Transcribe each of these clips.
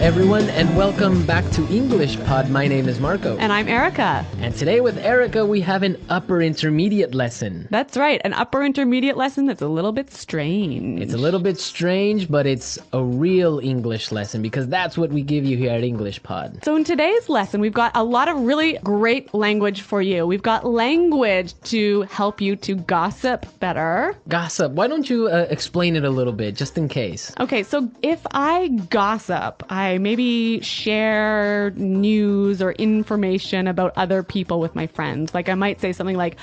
everyone, and welcome back to EnglishPod. My name is Marco. And I'm Erica. And today with Erica, we have an upper intermediate lesson. That's right, an upper intermediate lesson that's a little bit strange. It's a little bit strange, but it's a real English lesson because that's what we give you here at EnglishPod. So in today's lesson, we've got a lot of really great language for you. We've got language to help you to gossip better. Gossip. Why don't you explain it a little bit, just in case? Okay, so if I gossip, I maybe share news or information about other people with my friends. Like I might say something like,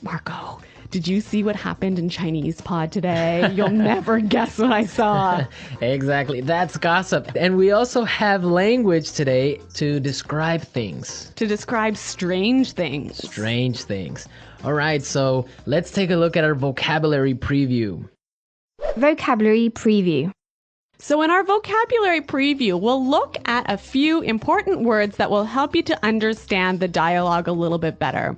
Marco, did you see what happened in Chinese pod today? You'll never guess what I saw. Exactly. That's gossip. And we also have language today to describe things. To describe strange things. Strange things. All right, so let's take a look at our vocabulary preview. Vocabulary preview. So in our vocabulary preview, we'll look at a few important words that will help you to understand the dialogue a little bit better.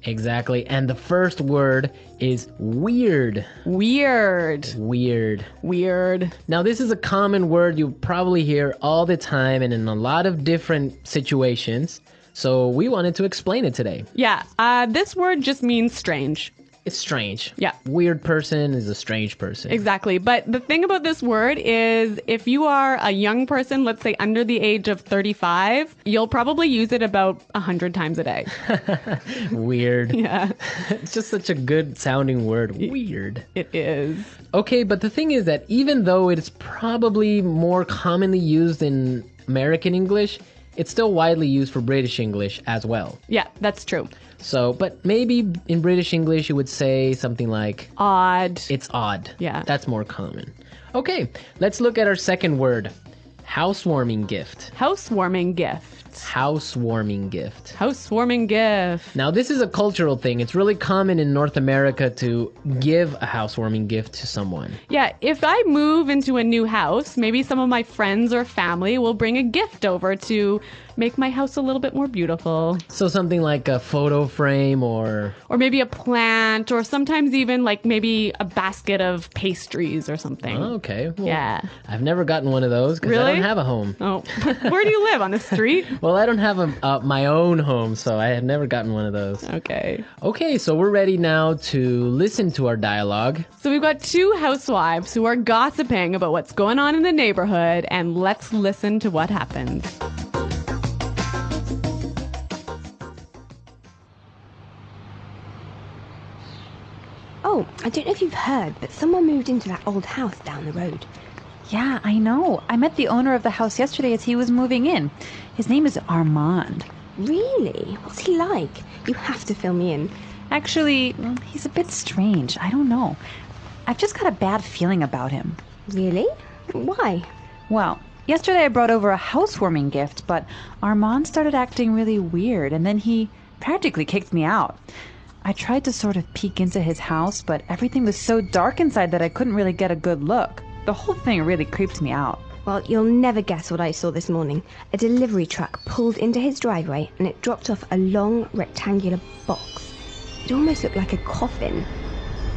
Exactly. And the first word is weird. Weird. Weird. Weird. Now, this is a common word you probably hear all the time and in a lot of different situations. So we wanted to explain it today. Yeah, this word just means strange. It's strange. Yeah. Weird person is a strange person. Exactly. But the thing about this word is if you are a young person, let's say under the age of 35, you'll probably use it about 100 times a day. Weird. Yeah. It's just such a good sounding word. Weird. It is. Okay, but the thing is that even though it's probably more commonly used in American English, it's still widely used for British English as well. Yeah, that's true. So, but maybe in British English you would say something like Odd. it's odd. Yeah. That's more common. Okay, let's look at our second word. Housewarming gift. Housewarming gift. Housewarming gift. Housewarming gift. Now, this is a cultural thing. It's really common in North America to give a housewarming gift to someone. Yeah, if I move into a new house, maybe some of my friends or family will bring a gift over to make my house a little bit more beautiful. So something like a photo frame or maybe a plant, or sometimes even like maybe a basket of pastries or something. Oh, okay. Well, yeah. I've never gotten one of those because Really? I don't have a home. Oh, where do you live? On the street? Well, I don't have my own home, so I have never gotten one of those. Okay. Okay, so we're ready now to listen to our dialogue. So we've got two housewives who are gossiping about what's going on in the neighborhood, and let's listen to what happens. Oh, I don't know if you've heard, but someone moved into that old house down the road. Yeah, I know. I met the owner of the house yesterday as he was moving in. His name is Armand. Really? What's he like? You have to fill me in. Actually, he's a bit strange. I don't know. I've just got a bad feeling about him. Really? Why? Well, yesterday I brought over a housewarming gift, but Armand started acting really weird, and then he practically kicked me out. I tried to sort of peek into his house, but everything was so dark inside that I couldn't really get a good look. The whole thing really creeped me out. Well, you'll never guess what I saw this morning. A delivery truck pulled into his driveway and it dropped off a long rectangular box. It almost looked like a coffin.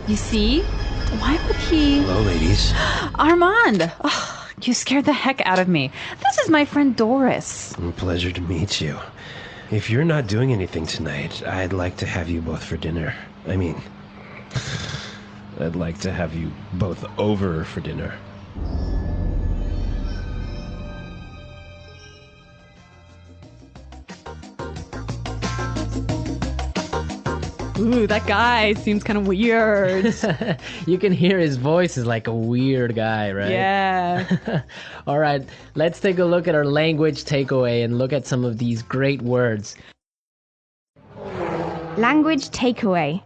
You see? Why would he... Hello, ladies. Armand! Oh, you scared the heck out of me. This is my friend Doris. Pleasure to meet you. If you're not doing anything tonight, I'd like to have you both for dinner. I mean, I'd like to have you both over for dinner. Ooh, that guy seems kind of weird. You can hear his voice is like a weird guy, right? Yeah. All right, let's take a look at our language takeaway and look at some of these great words. Language takeaway.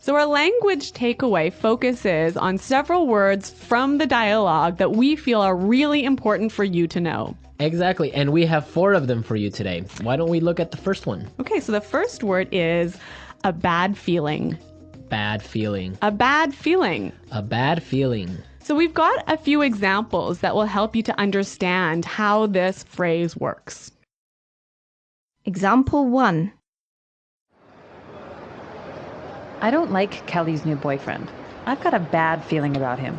So our language takeaway focuses on several words from the dialogue that we feel are really important for you to know. Exactly, and we have 4 of them for you today. Why don't we look at the first one? Okay, so the first word is a bad feeling. Bad feeling. A bad feeling. A bad feeling. So we've got a few examples that will help you to understand how this phrase works. Example 1. I don't like Kelly's new boyfriend. I've got a bad feeling about him.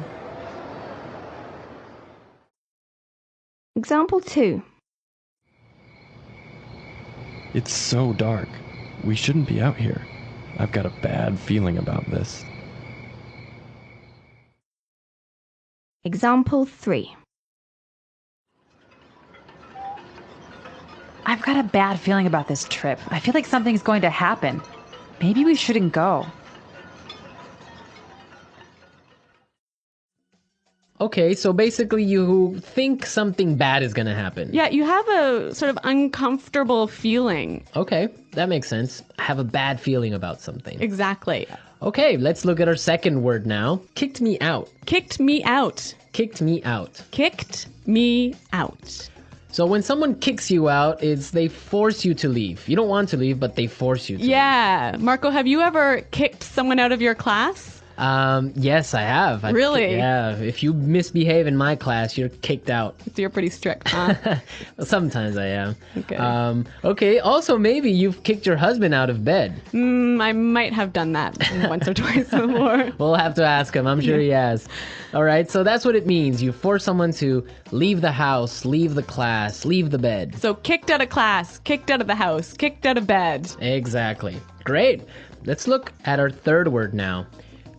Example 2. It's so dark. We shouldn't be out here. I've got a bad feeling about this. Example 3. I've got a bad feeling about this trip. I feel like something's going to happen. Maybe we shouldn't go. Okay, so basically you think something bad is gonna happen. Yeah, you have a sort of uncomfortable feeling. Okay, that makes sense. I have a bad feeling about something. Exactly. Okay, let's look at our second word now. Kicked me out. Kicked me out. Kicked me out. Kicked me out. So when someone kicks you out, it's they force you to leave. You don't want to leave, but they force you to Yeah. Marco, have you ever kicked someone out of your class? leave. Yes, I have. Really? Yeah. If you misbehave in my class, you're kicked out. So you're pretty strict, huh? Sometimes I am. Okay. Okay, also maybe you've kicked your husband out of bed. I might have done that once or twice before. We'll have to ask him. I'm sure he has. All right, so that's what it means. You force someone to leave the house, leave the class, leave the bed. So kicked out of class, kicked out of the house, kicked out of bed. Exactly. Great. Let's look at our third word now.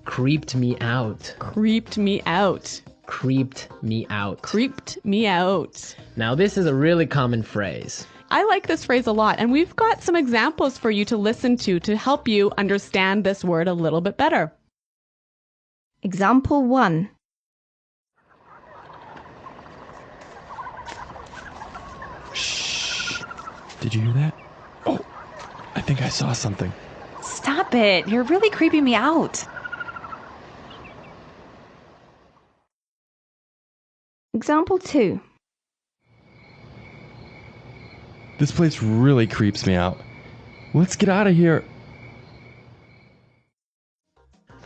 Creeped me out. Creeped me out. Creeped me out. Creeped me out. Now, this is a really common phrase. I like this phrase a lot, and we've got some examples for you to listen to help you understand this word a little bit better. Example 1. Shh. Did you hear that? Oh, I think I saw something. Stop it. You're really creeping me out. Example 2. This place really creeps me out. Let's get out of here.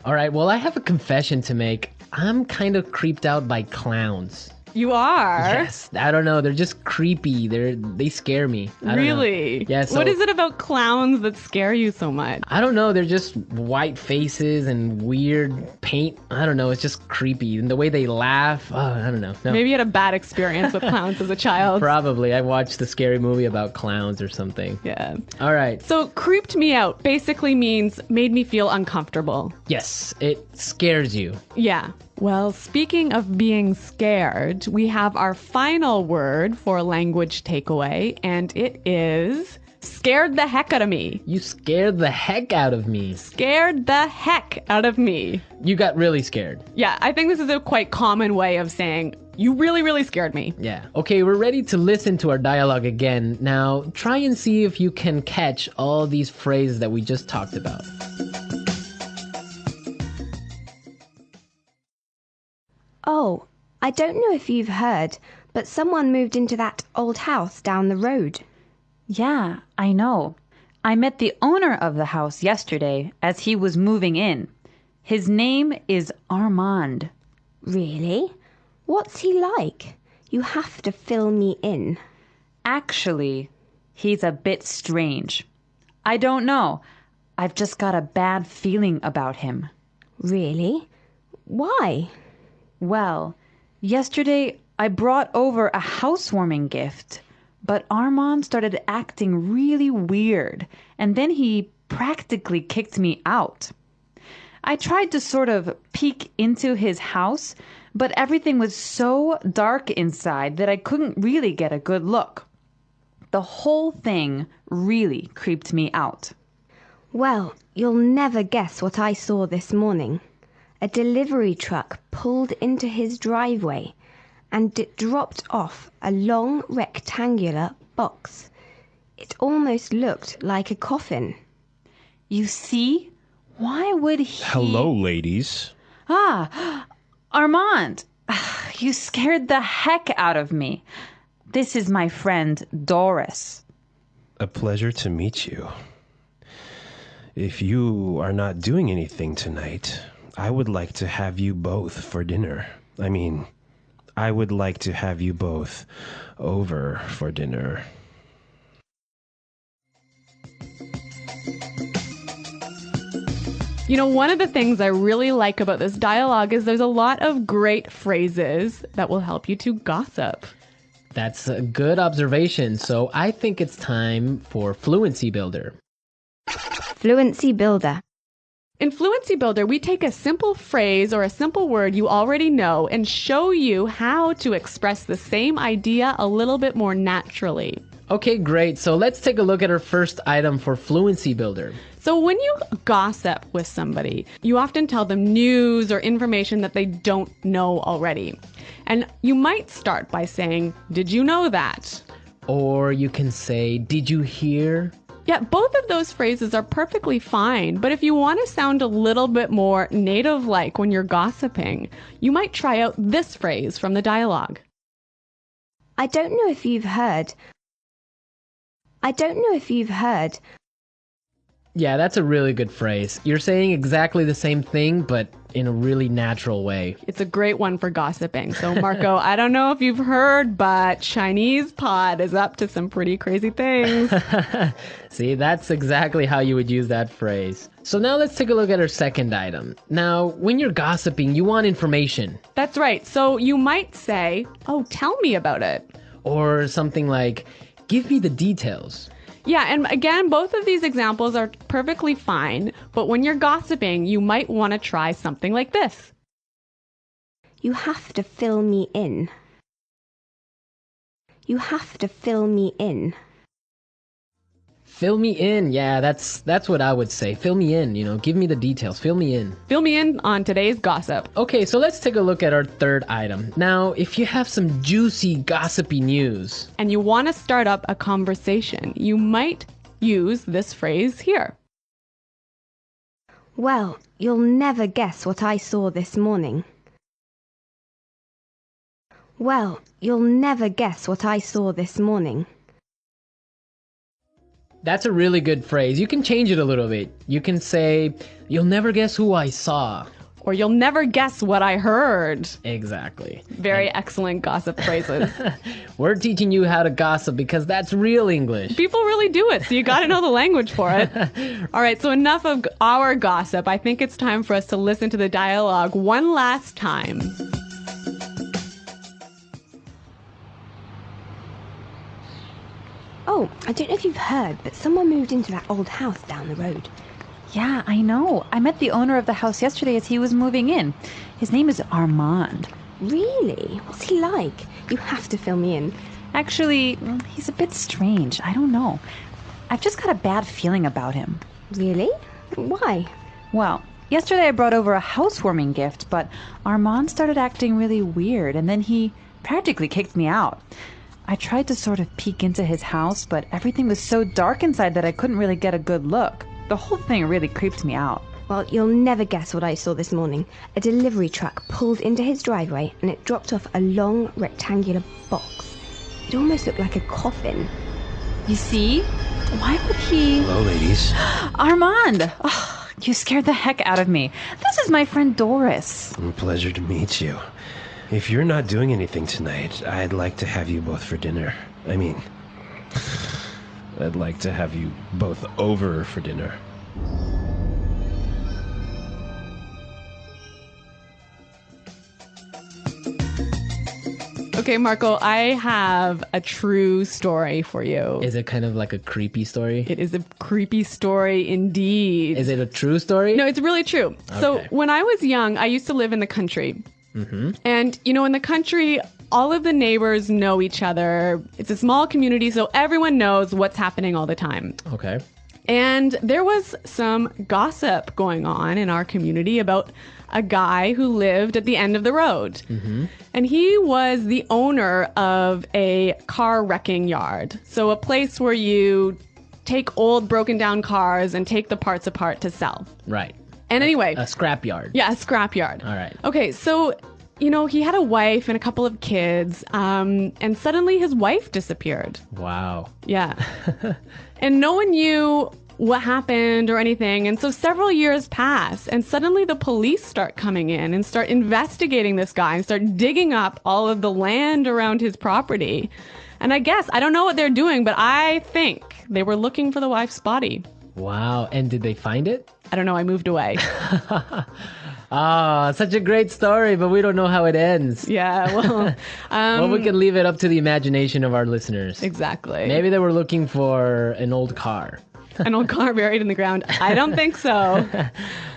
All right, well, I have a confession to make. I'm kind of creeped out by clowns. You are? Yes, I don't know. They're just creepy. They scare me. I don't know. Really? Yeah, so- What is it about clowns that scare you so much? I don't know. They're just white faces and weird paint. I don't know. It's just creepy. And the way they laugh. Oh, I don't know. No. Maybe you had a bad experience with clowns as a child. Probably. I watched a scary movie about clowns or something. Yeah. All right. So creeped me out basically means made me feel uncomfortable. Yes, it scares you. Yeah. Well, speaking of being scared, we have our final word for language takeaway, and it is scared the heck out of me. You scared the heck out of me. Scared the heck out of me. You got really scared. Yeah, I think this is a quite common way of saying, you really, really scared me. Yeah. Okay, we're ready to listen to our dialogue again. Now, try and see if you can catch all these phrases that we just talked about. Oh, I don't know if you've heard, but someone moved into that old house down the road. Yeah, I know. I met the owner of the house yesterday as he was moving in. His name is Armand. Really? What's he like? You have to fill me in. Actually, he's a bit strange. I don't know. I've just got a bad feeling about him. Really? Why? Well, yesterday I brought over a housewarming gift, but Armand started acting really weird, and then he practically kicked me out. I tried to sort of peek into his house, but everything was so dark inside that I couldn't really get a good look. The whole thing really creeped me out. Well, you'll never guess what I saw this morning. A delivery truck pulled into his driveway and it dropped off a long rectangular box. It almost looked like a coffin. You see? Why would he... Hello, ladies. Ah, Armand, you scared the heck out of me. This is my friend Doris. A pleasure to meet you. If you are not doing anything tonight, I would like to have you both for dinner. I would like to have you both over for dinner. You know, one of the things I really like about this dialogue is there's a lot of great phrases that will help you to gossip. That's a good observation. So I think it's time for Fluency Builder. Fluency builder. In Fluency Builder, we take a simple phrase or a simple word you already know and show you how to express the same idea a little bit more naturally. Okay, great. So let's take a look at our first item for Fluency Builder. So when you gossip with somebody, you often tell them news or information that they don't know already. And you might start by saying, "Did you know that?" Or you can say, "Did you hear?" Yeah, both of those phrases are perfectly fine, but if you want to sound a little bit more native-like when you're gossiping, you might try out this phrase from the dialogue. I don't know if you've heard. Yeah, that's a really good phrase. You're saying exactly the same thing, but in a really natural way. It's a great one for gossiping. So, Marco, I don't know if you've heard, but Chinese pod is up to some pretty crazy things. See, that's exactly how you would use that phrase. So now let's take a look at our second item. Now, when you're gossiping, you want information. That's right. So you might say, "Oh, tell me about it." Or something like, "Give me the details." Yeah, and again, both of these examples are perfectly fine, but when you're gossiping, you might want to try something like this. You have to fill me in. You have to fill me in. Fill me in. Yeah, that's what I would say. Fill me in, give me the details. Fill me in. Fill me in on today's gossip. Okay, so let's take a look at our third item. Now, if you have some juicy, gossipy news, And you want to start up a conversation, you might use this phrase here. Well, you'll never guess what I saw this morning. Well, you'll never guess what I saw this morning. that's a really good phrase. You can change it a little bit. You can say, "You'll never guess who I saw." Or "You'll never guess what I heard." Exactly. Very excellent gossip phrases. We're teaching you how to gossip because that's real English. People really do it, so you got to know the language for it. All right, so enough of our gossip. I think it's time for us to listen to the dialogue one last time. Oh, I don't know if you've heard, but someone moved into that old house down the road. Yeah, I know. I met the owner of the house yesterday as he was moving in. His name is Armand. Really? What's he like? You have to fill me in. Actually, he's a bit strange. I don't know. I've just got a bad feeling about him. Really? Why? Well, yesterday I brought over a housewarming gift, but Armand started acting really weird, and then he practically kicked me out. I tried to sort of peek into his house, but everything was so dark inside that I couldn't really get a good look. The whole thing really creeped me out. Well, you'll never guess what I saw this morning. A delivery truck pulled into his driveway and it dropped off a long rectangular box. It almost looked like a coffin. You see? Why would he... Hello, ladies. Armand! Oh, you scared the heck out of me. This is my friend Doris. Pleasure to meet you. If you're not doing anything tonight, I'd like to have you both for dinner. I'd like to have you both over for dinner. Okay, Marco, I have a true story for you. Is it kind of like a creepy story? It is a creepy story indeed. Is it a true story? No, it's really true. So Okay. when I was young, I used to live in the country. And, in the country, all of the neighbors know each other. It's a small community, so everyone knows what's happening all the time. Okay. And there was some gossip going on in our community about a guy who lived at the end of the road. And he was the owner of a car wrecking yard. So a place where you take old broken down cars and take the parts apart to sell. Right. And anyway. A scrapyard. Yeah, a scrapyard. All right. Okay, so, he had a wife and a couple of kids, and suddenly his wife disappeared. Wow. Yeah. And no one knew what happened or anything. And so several years pass, and suddenly the police start coming in and start investigating this guy and start digging up all of the land around his property. And I don't know what they're doing, but I think they were looking for the wife's body. Wow. And did they find it? I don't know, I moved away. Ah, such a great story, but we don't know how it ends. Yeah, well, Well, we can leave it up to the imagination of our listeners. exactly. Maybe they were looking for an old car. An old car buried in the ground. I don't think so.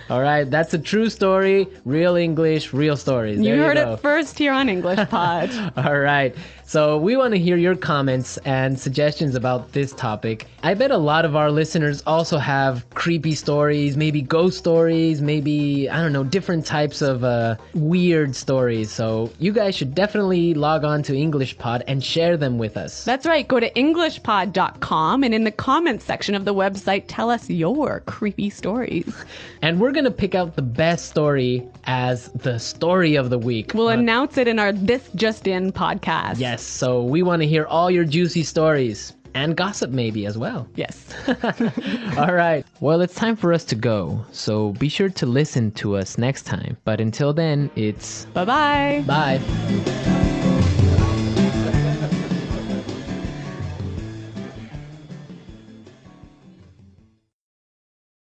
All right, that's a true story. Real English, real stories. You There heard go. it first here on EnglishPod. All right. So we want to hear your comments and suggestions about this topic. I bet a lot of our listeners also have creepy stories, maybe ghost stories, maybe, I don't know, different types of weird stories. So you guys should definitely log on to EnglishPod and share them with us. That's right. Go to EnglishPod.com and in the comments section of the website, tell us your creepy stories. And we're going to pick out the best story as the story of the week. We'll announce it in our This Just In podcast. Yes, so we want to hear all your juicy stories and gossip maybe as well. Yes. All right. Well, it's time for us to go. So be sure to listen to us next time. But until then, it's Bye-bye. bye.